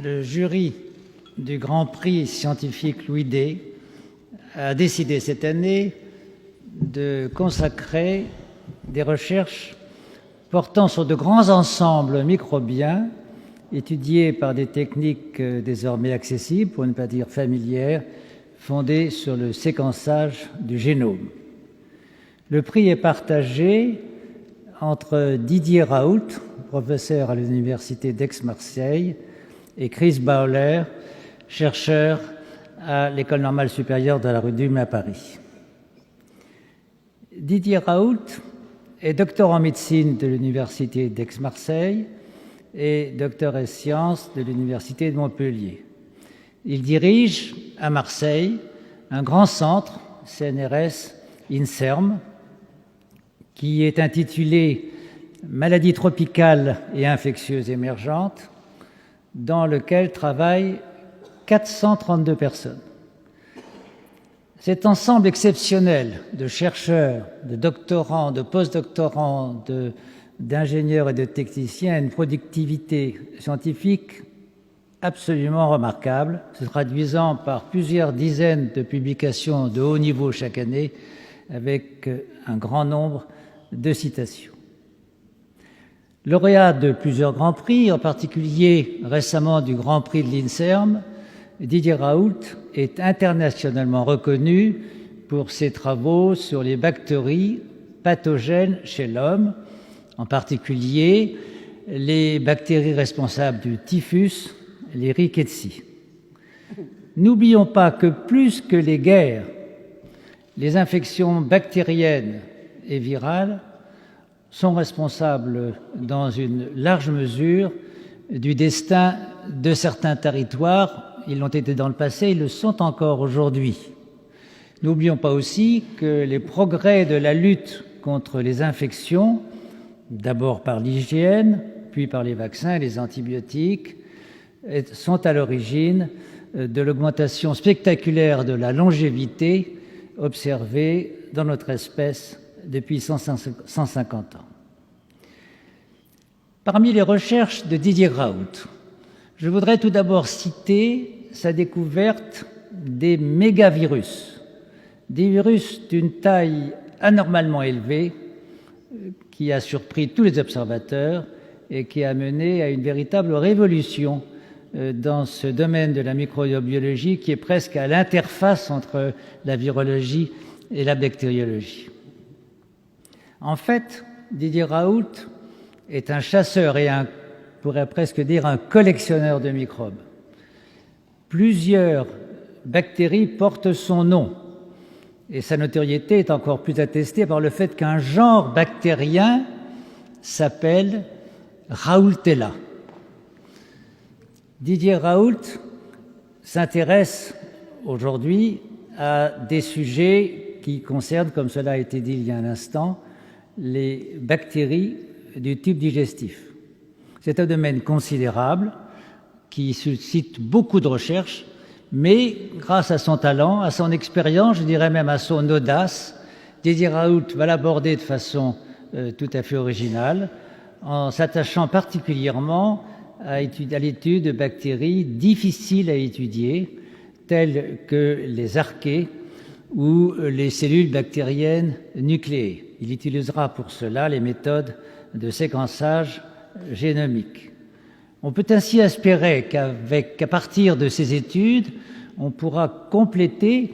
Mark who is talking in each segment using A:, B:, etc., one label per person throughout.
A: le jury du Grand Prix scientifique Louis Day a décidé cette année de consacrer des recherches portant sur de grands ensembles microbiens étudiés par des techniques désormais accessibles, pour ne pas dire familières, fondées sur le séquençage du génome. Le prix est partagé entre Didier Raoult, professeur à l'université d'Aix-Marseille, et Chris Bowler, chercheur à l'École normale supérieure de la rue d'Ulm à Paris. Didier Raoult est docteur en médecine de l'université d'Aix-Marseille et docteur en sciences de l'université de Montpellier. Il dirige à Marseille un grand centre, CNRS INSERM, qui est intitulé Maladies tropicales et infectieuses émergentes, dans lequel travaillent 432 personnes. Cet ensemble exceptionnel de chercheurs, de doctorants, de postdoctorants, d'ingénieurs et de techniciens a une productivité scientifique absolument remarquable, se traduisant par plusieurs dizaines de publications de haut niveau chaque année, avec un grand nombre de citations. Lauréat de plusieurs grands prix, en particulier récemment du Grand Prix de l'INSERM, Didier Raoult est internationalement reconnu pour ses travaux sur les bactéries pathogènes chez l'homme, en particulier les bactéries responsables du typhus, les rickettsia. N'oublions pas que plus que les guerres, les infections bactériennes et virales sont responsables dans une large mesure du destin de certains territoires. Ils l'ont été dans le passé, ils le sont encore aujourd'hui. N'oublions pas aussi que les progrès de la lutte contre les infections, d'abord par l'hygiène, puis par les vaccins et les antibiotiques, sont à l'origine de l'augmentation spectaculaire de la longévité observée dans notre espèce depuis 150 ans. Parmi les recherches de Didier Raoult, je voudrais tout d'abord citer sa découverte des mégavirus, des virus d'une taille anormalement élevée qui a surpris tous les observateurs et qui a mené à une véritable révolution dans ce domaine de la microbiologie qui est presque à l'interface entre la virologie et la bactériologie. En fait, Didier Raoult est un chasseur et on pourrait presque dire un collectionneur de microbes. Plusieurs bactéries portent son nom et sa notoriété est encore plus attestée par le fait qu'un genre bactérien s'appelle Raoultella. Didier Raoult s'intéresse aujourd'hui à des sujets qui concernent, comme cela a été dit il y a un instant, les bactéries du tube digestif. C'est un domaine considérable qui suscite beaucoup de recherches, mais grâce à son talent, à son expérience, je dirais même à son audace, Didier Raoult va l'aborder de façon tout à fait originale, en s'attachant particulièrement à l'étude de bactéries difficiles à étudier, telles que les archées ou les cellules bactériennes nucléées. Il utilisera pour cela les méthodes de séquençage génomique. On peut ainsi espérer qu'à partir de ces études, on pourra compléter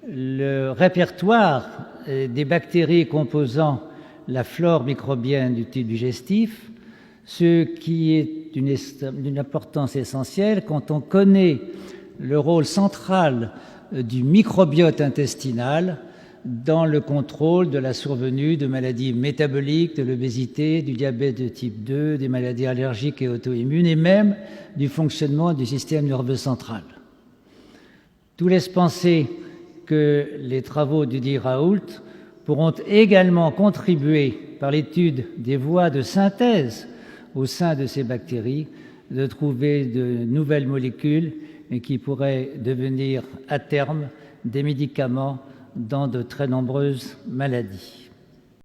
A: le répertoire des bactéries composant la flore microbienne du tube digestif, ce qui est d'une importance essentielle quand on connaît le rôle central du microbiote intestinal dans le contrôle de la survenue de maladies métaboliques, de l'obésité, du diabète de type 2, des maladies allergiques et auto-immunes, et même du fonctionnement du système nerveux central. Tout laisse penser que les travaux de Didier Raoult pourront également contribuer, par l'étude des voies de synthèse au sein de ces bactéries, de trouver de nouvelles molécules et qui pourraient devenir à terme des médicaments dans de très nombreuses maladies.